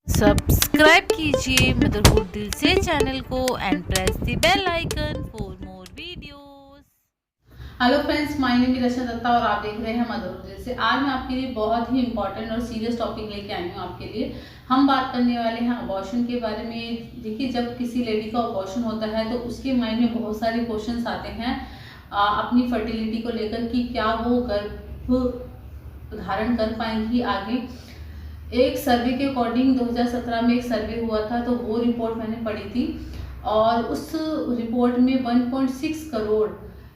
Subscribe कीजिए motherhood दिल से चैनल को and press the bell icon for more videos. Hello friends, my name is Rachna Dutta और आप देख रहे हैं मदरहुड दिल से। आज मैं आपके लिए बहुत ही इंपॉर्टेंट और सीरियस टॉपिक लेके आई हूँ आपके लिए। हम बात करने वाले हैं अबॉर्शन के बारे में। देखिए, जब किसी लेडी का अबॉर्शन होता है तो उसके माइंड में बहुत सारे क्वेश्चंस आते हैं अपनी फर्टिलिटी को लेकर कि क्या वो गर्भ धारण कर पाएंगी आगे। एक सर्वे के अकॉर्डिंग 2017 में एक सर्वे हुआ था, तो वो रिपोर्ट मैंने पढ़ी थी और उस रिपोर्ट में 1.6 करोड़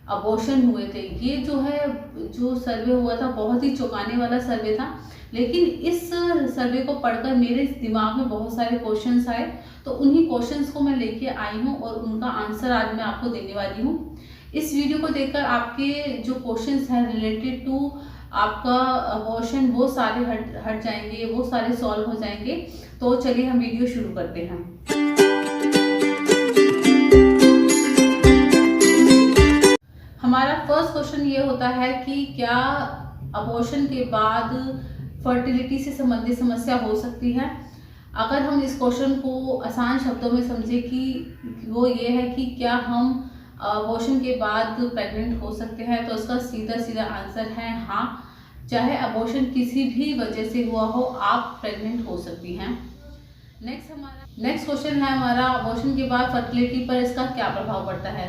अबॉर्शन हुए थे। ये जो सर्वे हुआ था बहुत ही चौंकाने वाला सर्वे था। लेकिन इस सर्वे को पढ़कर मेरे दिमाग में बहुत सारे क्वेश्चंस आए, तो उन्हीं क्वेश्चंस को मैं लेके आई हूँ और उनका आंसर आज मैं आपको देने वाली हूँ। इस वीडियो को देखकर आपके जो क्वेश्चंस हैं रिलेटेड टू आपका अबॉर्शन वो सारे हट जाएंगे, वो सारे सॉल्व हो जाएंगे। तो चलिए हम वीडियो शुरू करते हैं। हमारा फर्स्ट क्वेश्चन ये होता है कि क्या अबॉर्शन के बाद फर्टिलिटी से संबंधित समस्या हो सकती है। अगर हम इस क्वेश्चन को आसान शब्दों में समझे कि वो ये है कि क्या हम अबॉर्शन के बाद प्रेग्नेंट हो सकते हैं, तो इसका सीधा सीधा आंसर है हाँ। चाहे अबॉर्शन किसी भी वजह से हुआ हो, आप प्रेग्नेंट हो सकती हैं। नेक्स्ट क्वेश्चन है हमारा, अबॉर्शन के बाद फर्टिलिटी पर इसका क्या प्रभाव पड़ता है।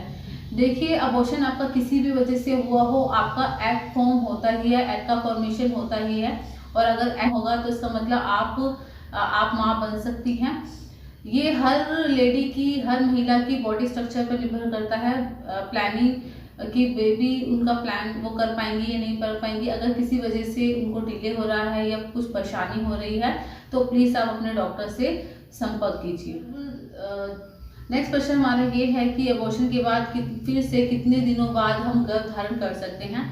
देखिए, अबॉर्शन आपका किसी भी वजह से हुआ हो, आपका एग फॉर्म होता ही है, एग का फॉर्मेशन होता ही है। और अगर एग होगा तो इसका मतलब आप माँ बन सकती हैं। ये हर लेडी की, हर महिला की बॉडी स्ट्रक्चर पर निर्भर करता है प्लानिंग कि बेबी उनका प्लान वो कर पाएंगी या नहीं कर पाएंगी। अगर किसी वजह से उनको डिले हो रहा है या कुछ परेशानी हो रही है तो प्लीज़ आप अपने डॉक्टर से संपर्क कीजिए। नेक्स्ट क्वेश्चन हमारा ये है कि अबॉर्शन के बाद फिर से कितने दिनों बाद हम गर्भ धारण कर सकते हैं।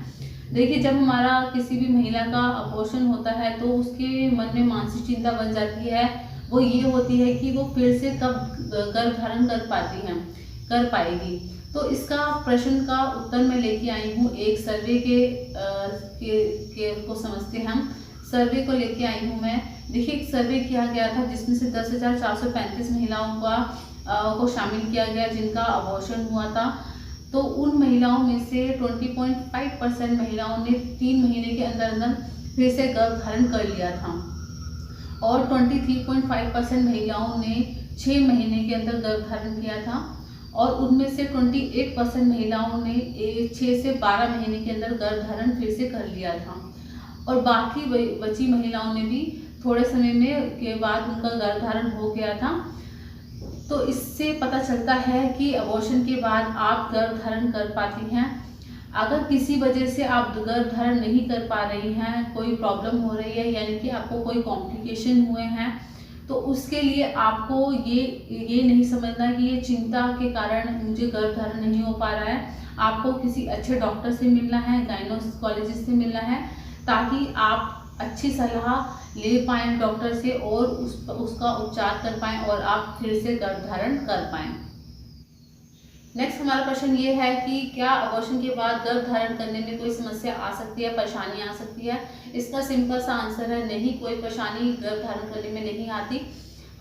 देखिए, जब हमारा किसी भी महिला का अबॉर्शन होता है तो उसके मन में मानसिक चिंता बन जाती है। वो ये होती है कि वो फिर से कब गर्भ धारण कर पाएगी। तो इसका प्रश्न का उत्तर मैं लेके आई हूँ एक सर्वे के को समझते हैं हम। सर्वे को लेके आई हूँ मैं। देखिए, एक सर्वे किया गया था जिसमें से 10,435 महिलाओं को शामिल किया गया जिनका अबॉर्शन हुआ था। तो उन महिलाओं में से 20.5% महिलाओं ने 3 महीने के अंदर अंदर फिर से गर्भ धारण कर लिया था और 23.5% महिलाओं ने 6 महीने के अंदर गर्भ धारण किया था और उनमें से 28% महिलाओं ने 6 से 12 महीने के अंदर गर्भ धारण फिर से कर लिया था और बाकी बची महिलाओं ने भी थोड़े समय में के बाद उनका गर्भ धारण हो गया था। तो इससे पता चलता है कि अबॉर्शन के बाद आप गर्भ धारण कर पाती हैं। अगर किसी वजह से आप गर्भ धारण नहीं कर पा रही हैं, कोई प्रॉब्लम हो रही है, यानी कि आपको कोई कॉम्प्लिकेशन हुए हैं, तो उसके लिए आपको ये नहीं समझना कि ये चिंता के कारण मुझे गर्भ धारण नहीं हो पा रहा है। आपको किसी अच्छे डॉक्टर से मिलना है, गायनोकोलॉजिस्ट से मिलना है, ताकि आप अच्छी सलाह ले पाएँ डॉक्टर से और उसका उपचार कर पाएँ और आप फिर से गर्भ धारण कर पाएँ। नेक्स्ट हमारा प्रश्न ये है कि क्या अबॉर्शन के बाद गर्भ धारण करने में कोई समस्या आ सकती है, परेशानी आ सकती है। इसका सिंपल सा आंसर है नहीं, कोई परेशानी गर्भ धारण करने में नहीं आती।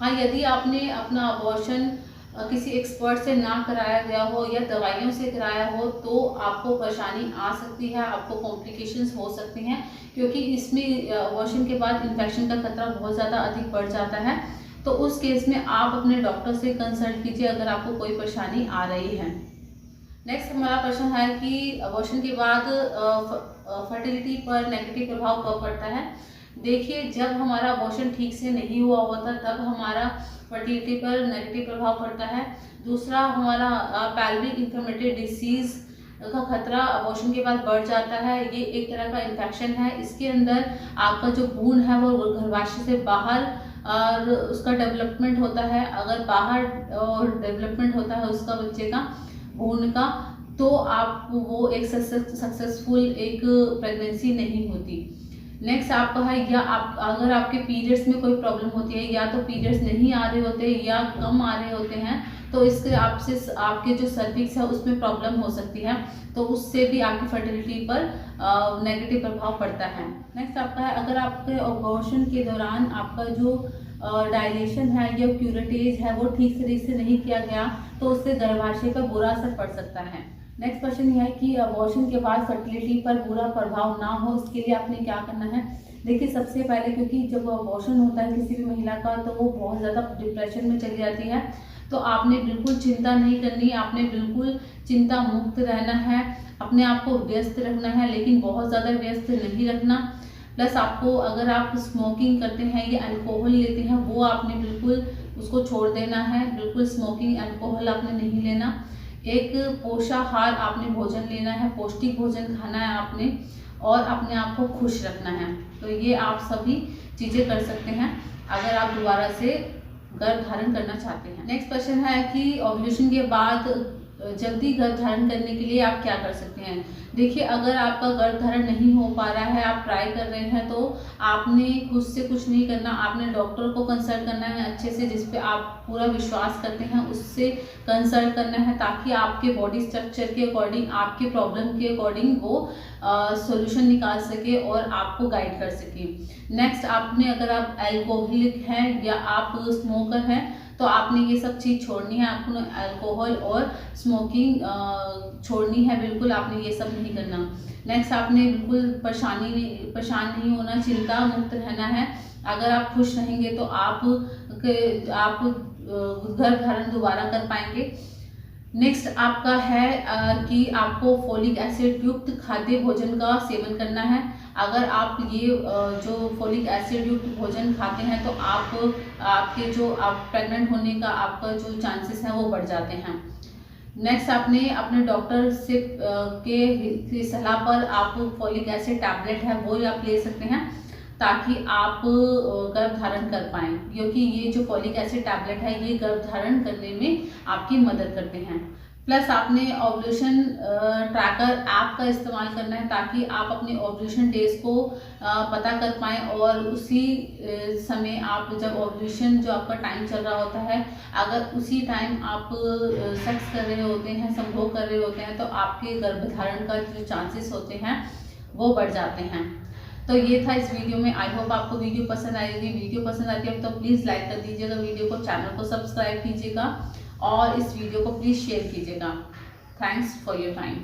हाँ, यदि आपने अपना अबॉर्शन किसी एक्सपर्ट से ना कराया गया हो या दवाइयों से कराया हो तो आपको परेशानी आ सकती है, आपको कॉम्प्लिकेशंस हो सकते हैं, क्योंकि इसमें अबॉर्शन के बाद इन्फेक्शन का खतरा बहुत ज़्यादा अधिक बढ़ जाता है। तो उस केस में आप अपने डॉक्टर से कंसल्ट कीजिए अगर आपको कोई परेशानी आ रही है। नेक्स्ट हमारा प्रश्न है कि अबॉर्शन के बाद फर्टिलिटी पर नेगेटिव प्रभाव कब पड़ता है। देखिए, जब हमारा अबॉर्शन ठीक से नहीं हुआ होता तब हमारा फर्टिलिटी पर नेगेटिव प्रभाव पड़ता है। दूसरा, हमारा पैल्विक इन्फ्लेमेटरी डिसीज़ का खतरा अबॉर्शन के बाद बढ़ जाता है। ये एक तरह का इन्फेक्शन है, इसके अंदर आपका जो भ्रूण है वो गर्भाशय से बाहर और उसका डेवलपमेंट होता है। अगर बाहर और डेवलपमेंट होता है उसका बच्चे का भ्रूण का, तो आप वो एक सक्सेसफुल एक प्रेगनेंसी नहीं होती। नेक्स्ट आपका है, या आप अगर आपके पीरियड्स में कोई प्रॉब्लम होती है, या तो पीरियड्स नहीं आ रहे होते या कम आ रहे होते हैं, तो इसके आपके जो सर्विक्स है उसमें प्रॉब्लम हो सकती है, तो उससे भी आपकी फर्टिलिटी पर नेगेटिव प्रभाव पड़ता है। नेक्स्ट आपका है, अगर आपके अबॉर्शन के दौरान आपका जो डायलेशन है या क्यूरेटेज है वो ठीक तरीके से नहीं किया गया तो उससे गर्भाशय पर बुरा असर पड़ सकता है। नेक्स्ट क्वेश्चन यह है कि अबॉर्शन के बाद फर्टिलिटी पर बुरा प्रभाव ना हो, इसके लिए आपने क्या करना है। देखिए, सबसे पहले क्योंकि जब अबॉर्शन होता है किसी भी महिला का तो वो बहुत ज़्यादा डिप्रेशन में चली जाती है, तो आपने बिल्कुल चिंता नहीं करनी, आपने बिल्कुल चिंता मुक्त रहना है, अपने आप को व्यस्त रखना है, लेकिन बहुत ज़्यादा व्यस्त नहीं रखना। प्लस आपको, अगर आप स्मोकिंग करते हैं या अल्कोहल लेते हैं, वो आपने बिल्कुल उसको छोड़ देना है। बिल्कुल स्मोकिंग, अल्कोहल आपने नहीं लेना। एक पोषाहार आपने भोजन लेना है, पौष्टिक भोजन खाना है आपने, और अपने आप को खुश रखना है। तो ये आप सभी चीज़ें कर सकते हैं अगर आप दोबारा से गर्भ धारण करना चाहते हैं। नेक्स्ट क्वेश्चन है कि ओव्यूलेशन के बाद जल्दी गर्भ धारण करने के लिए आप क्या कर सकते हैं। देखिए, अगर आपका गर्भ धारण नहीं हो पा रहा है, आप ट्राई कर रहे हैं, तो आपने खुद से कुछ नहीं करना, आपने डॉक्टर को कंसल्ट करना है अच्छे से, जिस पे आप पूरा विश्वास करते हैं उससे कंसल्ट करना है, ताकि आपके बॉडी स्ट्रक्चर के अकॉर्डिंग, आपके प्रॉब्लम के अकॉर्डिंग वो सॉल्यूशन निकाल सके और आपको गाइड कर सके। नेक्स्ट, आपने, अगर आप एल्कोहलिक हैं या आप स्मोकर हैं, तो आपने ये सब चीज़ छोड़नी है। आपको अल्कोहल और स्मोकिंग छोड़नी है, बिल्कुल आपने ये सब नहीं करना। नेक्स्ट, आपने बिल्कुल परेशान नहीं होना, चिंता मुक्त रहना है। अगर आप खुश रहेंगे तो आप गर्भ धारण दोबारा कर पाएंगे। नेक्स्ट आपका है कि आपको फोलिक एसिड युक्त खाद्य भोजन का सेवन करना है। अगर आप ये जो फोलिक एसिड युक्त भोजन खाते हैं तो आपके जो प्रेग्नेंट होने का आपका जो चांसेस हैं वो बढ़ जाते हैं। नेक्स्ट, आपने अपने डॉक्टर से के सलाह पर आप फोलिक एसिड टैबलेट है वो आप ले सकते हैं, ताकि आप गर्भ धारण कर पाएँ, क्योंकि ये जो फोलिक एसिड टैबलेट है ये गर्भ धारण करने में आपकी मदद करते हैं। प्लस आपने ओव्यूलेशन ट्रैकर ऐप का इस्तेमाल करना है, ताकि आप अपने ओव्यूलेशन डेज को पता कर पाएँ, और उसी समय आप जब ओव्यूलेशन जो आपका टाइम चल रहा होता है, अगर उसी टाइम आप सेक्स कर रहे होते हैं, संभोग कर रहे होते हैं, तो आपके गर्भ धारण का जो चांसेस होते हैं वो बढ़ जाते हैं। तो ये था इस वीडियो में। आई होप आपको वीडियो पसंद आएगी। वीडियो पसंद आती है तो प्लीज़ लाइक कर दीजिएगा वीडियो को, चैनल को सब्सक्राइब कीजिएगा और इस वीडियो को प्लीज़ शेयर कीजिएगा। Thanks for your time.